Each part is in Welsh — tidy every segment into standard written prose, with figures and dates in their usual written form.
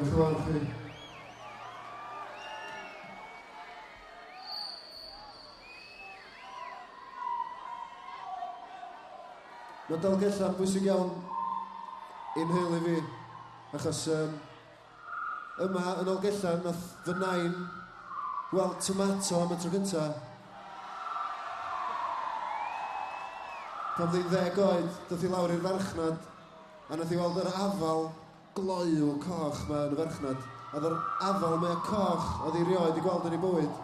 Diolch yn fawr chi. Mae Dalgella'n bwysig iawn i'n nheulu fi, achos yma yn Dalgellan nath fy nain weld tomato am y tro gynta. Pan fydd 10 oed, doth i lawr i'r farchnad, a nath i weld yr afal gloiw coch ma yn y farchnad. A yr afal mea coch oedd i rioed i gweld yn ei bywyd.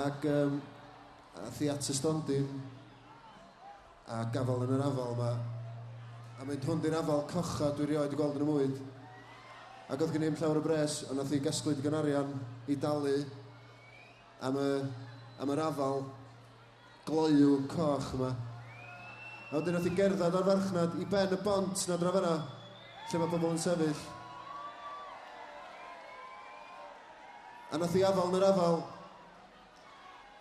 Ac ath i at y stondin, a gafal yn yr afal ma. A mynd hwn di'r afal cocha dwi rioed i gweld yn y mwyd. Ac oedd gen i'n llawer o bres, ond nath i gasglu digon arian i dalu am yr afal gloiw coch yma. A wedyn nath i gerdded o'r farchnad i ben y bont na dra fanna, lle mae pobl yn sefyll. A nath i afal yn yr afal,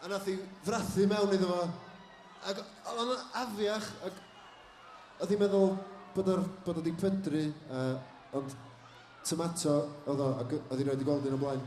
a nath i frathu mewn iddo fo. Ac oedd o'n afiach, ac oedd hi'n meddwl bod o di pydru, ond tomato oedd o, ac oedd hi'n rhaid i gweld un o blaen.